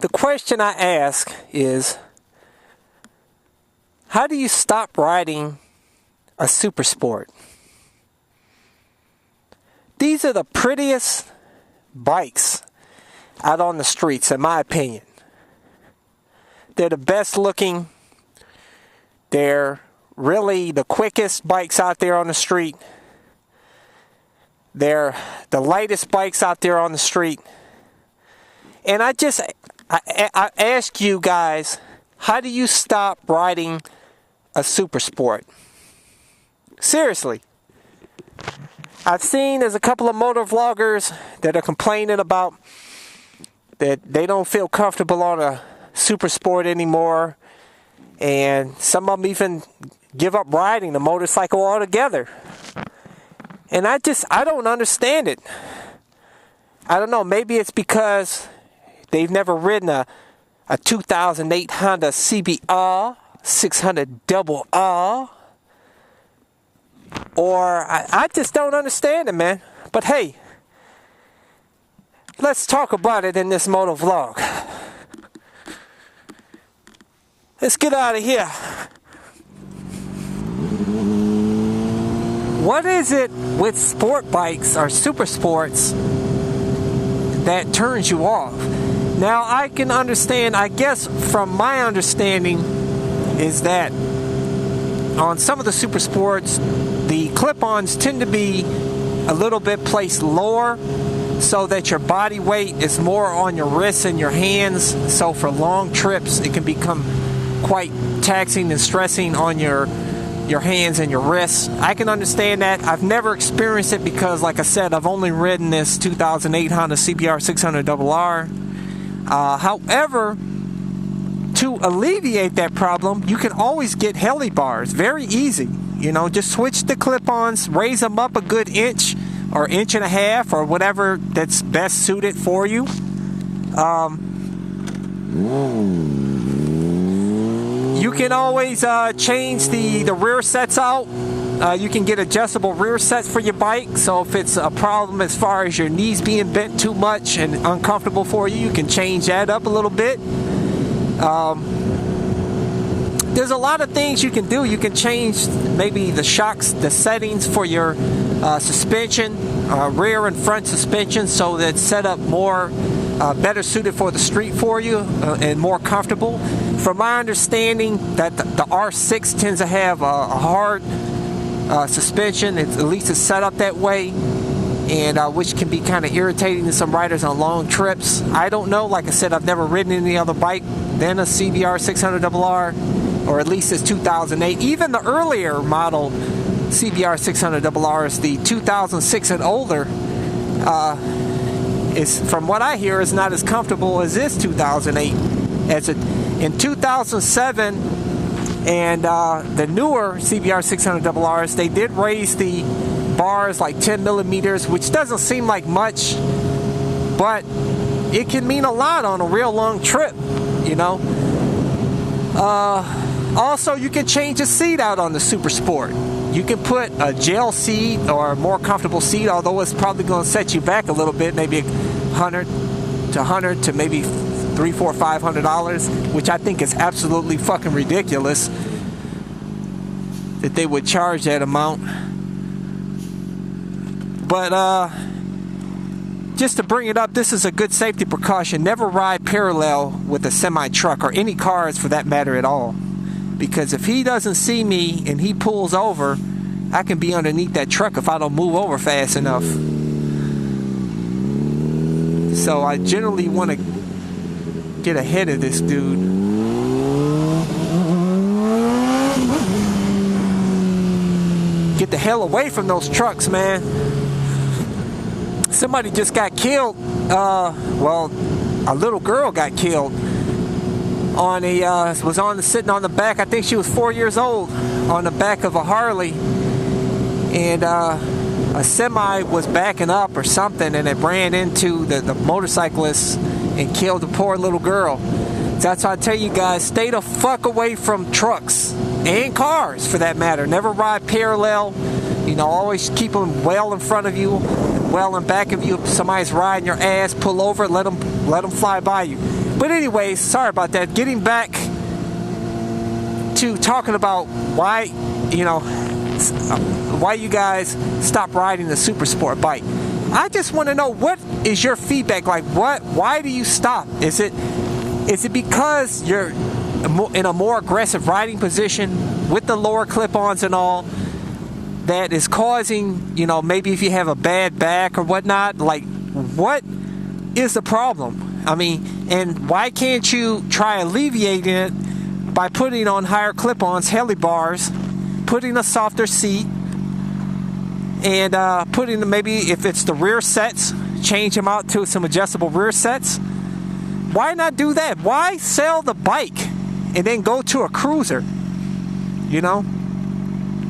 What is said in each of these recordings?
The question I ask is, how do you stop riding a super sport? These are the prettiest bikes out on the streets, in my opinion. They're the best looking. They're really the quickest bikes out there on the street. They're the lightest bikes out there on the street. And I ask you guys, how do you stop riding a super sport? Seriously. I've seen there's a couple of motor vloggers that are complaining about that they don't feel comfortable on a super sport anymore. And some of them even give up riding the motorcycle altogether. And I don't understand it. I don't know, maybe it's because they've never ridden a 2008 Honda CBR 600 double R. Or I just don't understand it, man. But hey, let's talk about it in this moto vlog. Let's get out of here. What is it with sport bikes or super sports that turns you off? Now, I can understand, I guess from my understanding, is that on some of the super sports, the clip-ons tend to be a little bit placed lower so that your body weight is more on your wrists and your hands. So for long trips, it can become quite taxing and stressing on your hands and your wrists. I can understand that. I've never experienced it because, like I said, I've only ridden this 2008 Honda CBR 600 RR. However, to alleviate that problem, you can always get heli bars. Very easy. You know, just switch the clip-ons, raise them up a good inch or inch and a half or whatever that's best suited for you. You can always change the rear sets out. You can get adjustable rear sets for your bike. So if it's a problem as far as your knees being bent too much and uncomfortable for you, you can change that up a little bit. There's a lot of things you can do. You can change maybe the shocks, the settings for your suspension, rear and front suspension, so that it's set up more better suited for the street for you and more comfortable. From my understanding, that the R6 tends to have a hard suspension. At least it's set up that way, and which can be kind of irritating to some riders on long trips. I don't know. Like I said, I've never ridden any other bike than a CBR 600 RR, or at least it's 2008. Even the earlier model CBR 600 RRs, the 2006 and older, is, from what I hear, is not as comfortable as this 2008. In 2007 and the newer CBR 600 RRs, they did raise the bars like 10 millimeters, which doesn't seem like much, but it can mean a lot on a real long trip, you know. Also, you can change the seat out on the Super Sport. You can put a gel seat or a more comfortable seat, although it's probably going to set you back a little bit, maybe $100 to maybe $300, $400, $500, which I think is absolutely fucking ridiculous that they would charge that amount. But just to bring it up, this is a good safety precaution. Never ride parallel with a semi-truck or any cars for that matter at all. Because if he doesn't see me and he pulls over, I can be underneath that truck if I don't move over fast enough. So I generally want to get ahead of this dude. Get the hell away from those trucks, man. Somebody just got killed. Well, a little girl got killed. Sitting on the back. I think she was 4 years old, on the back of a Harley, and a semi was backing up or something, and it ran into the motorcyclist and killed the poor little girl. That's why I tell you guys, stay the fuck away from trucks and cars for that matter. Never ride parallel. You know, always keep them well in front of you, well in back of you. If somebody's riding your ass, pull over, let them fly by you. But anyways, sorry about that. Getting back to talking about why, why you guys stop riding the super sport bike. I just want to know, what is your feedback? Like, why do you stop? Is it because you're in a more aggressive riding position with the lower clip-ons and all that is causing, maybe if you have a bad back or whatnot, like, what is the problem? I mean, and why can't you try alleviating it by putting on higher clip-ons, heli bars, putting a softer seat, and putting, maybe if it's the rear sets, change them out to some adjustable rear sets? Why not do that? Why sell the bike and then go to a cruiser?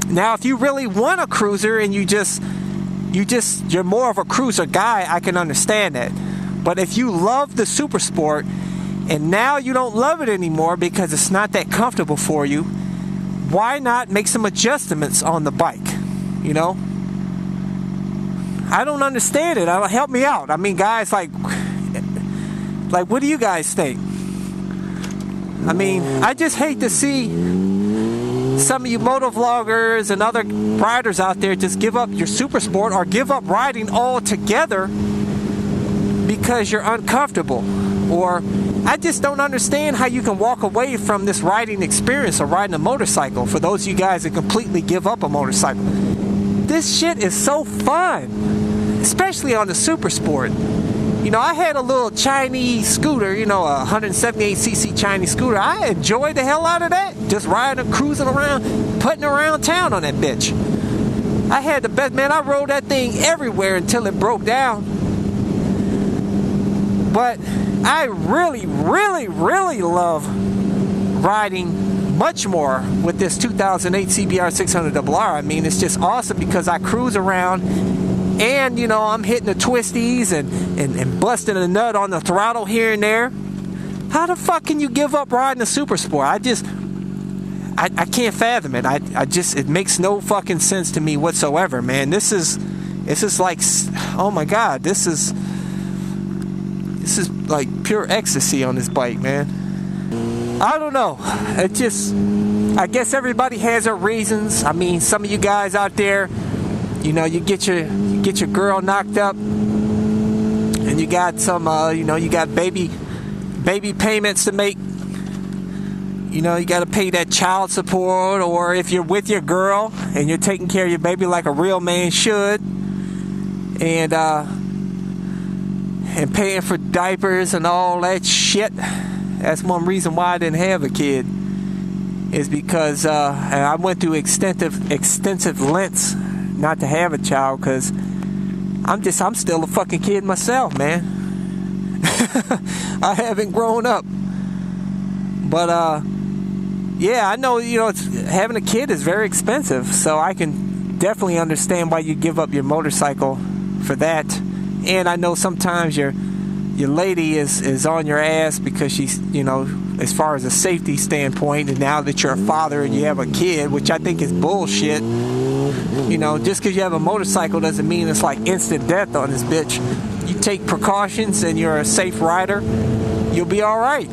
Now, if you really want a cruiser and you're more of a cruiser guy, I can understand that. But if you love the super sport and now you don't love it anymore because it's not that comfortable for you, why not make some adjustments on the bike? I don't understand it. Help me out. I mean, guys, like, what do you guys think? I mean, I just hate to see some of you moto vloggers and other riders out there just give up your super sport or give up riding altogether because you're uncomfortable. Or I just don't understand how you can walk away from this riding experience of riding a motorcycle for those of you guys that completely give up a motorcycle. This shit is so fun, especially on the super sport. I had a little Chinese scooter, a 178cc Chinese scooter. I enjoyed the hell out of that. Just riding, cruising around, putting around town on that bitch. I had the best, man. I rode that thing everywhere until it broke down. But I really, really, really love riding much more with this 2008 CBR 600RR. I mean, it's just awesome because I cruise around and, I'm hitting the twisties and busting a nut on the throttle here and there. How the fuck can you give up riding a super sport? I can't fathom it. It makes no fucking sense to me whatsoever, man. This is like, oh my God, this is like pure ecstasy on this bike, man. I don't know. I guess everybody has their reasons. I mean, some of you guys out there, you get your girl knocked up, and you got some, you got baby payments to make. You got to pay that child support, or if you're with your girl and you're taking care of your baby like a real man should, and paying for diapers and all that shit. That's one reason why I didn't have a kid, is because I went through extensive lengths not to have a child, because I'm still a fucking kid myself, man. I haven't grown up. But yeah, I know, having a kid is very expensive, so I can definitely understand why you give up your motorcycle for that. And I know sometimes your lady is on your ass because she's, as far as a safety standpoint, and now that you're a father and you have a kid, which I think is bullshit. Just because you have a motorcycle doesn't mean it's like instant death on this bitch. You take precautions and you're a safe rider, you'll be all right,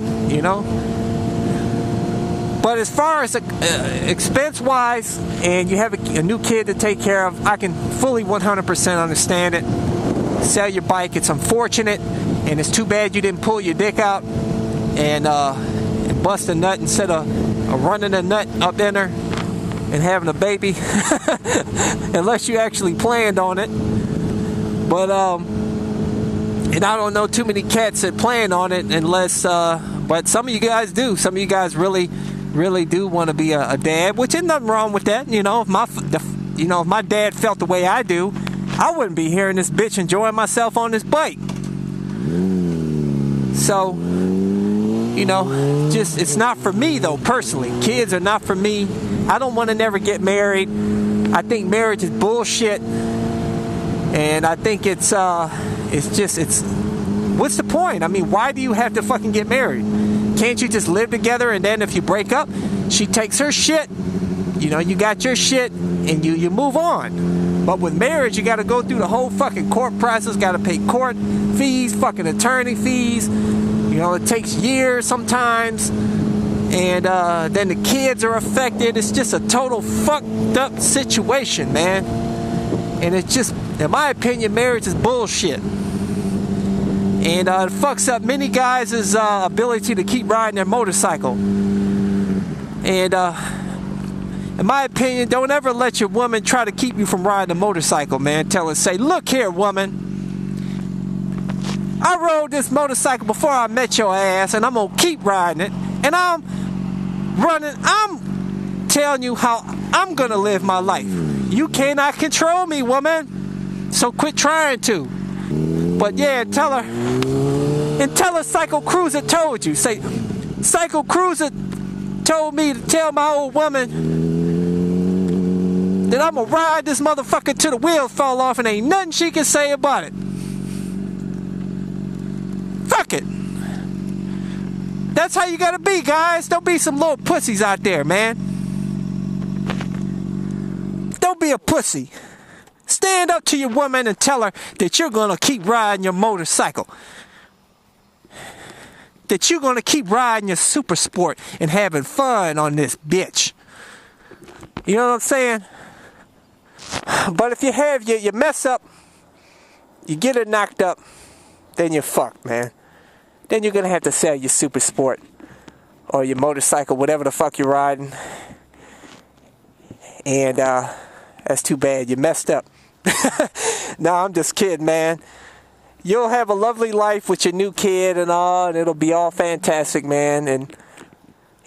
But as far as expense-wise, and you have a new kid to take care of, I can fully 100% understand it. Sell your bike. It's unfortunate, and it's too bad you didn't pull your dick out and bust a nut instead of running a nut up in her and having a baby, unless you actually planned on it. But and I don't know too many cats that plan on it, unless but some of you guys do. Some of you guys really do want to be a dad, which is nothing wrong with that. If my dad felt the way I do, I wouldn't be here in this bitch enjoying myself on this bike. So, it's not for me though, personally. Kids are not for me. I don't want to never get married. I think marriage is bullshit. And I think it's what's the point? I mean, why do you have to fucking get married? Can't you just live together, and then if you break up, she takes her shit, you got your shit, and you move on. But with marriage, you got to go through the whole fucking court process, got to pay court fees, fucking attorney fees, You know, it takes years sometimes, and then the kids are affected. It's just a total fucked up situation, man. And it's just, in my opinion, marriage is bullshit. And it fucks up many guys' ability to keep riding their motorcycle. And in my opinion, don't ever let your woman try to keep you from riding a motorcycle, man. Tell her, say, look here, woman. I rode this motorcycle before I met your ass, and I'm going to keep riding it. And I'm telling you how I'm going to live my life. You cannot control me, woman. So quit trying to. But yeah, tell her CycleCruza told you. Say, CycleCruza told me to tell my old woman that I'm going to ride this motherfucker till the wheels fall off and ain't nothing she can say about it. Fuck it. That's how you gotta be, guys. Don't be some little pussies out there, man. Don't be a pussy. Stand up to your woman and tell her that you're gonna keep riding your motorcycle. That you're gonna keep riding your super sport and having fun on this bitch. You know what I'm saying? But if you mess up, you get it knocked up, then you're fucked, man. Then you're gonna have to sell your super sport or your motorcycle, whatever the fuck you're riding. And that's too bad. You messed up. No, I'm just kidding, man. You'll have a lovely life with your new kid and all, and it'll be all fantastic, man,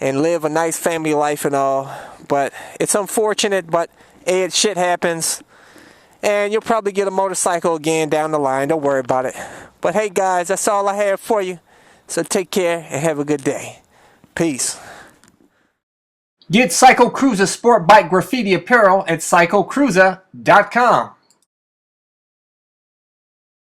and live a nice family life and all. But it's unfortunate, but shit happens. And you'll probably get a motorcycle again down the line. Don't worry about it. But hey, guys, that's all I have for you. So take care and have a good day. Peace. Get CycleCruza sport bike graffiti apparel at CycleCruza.com.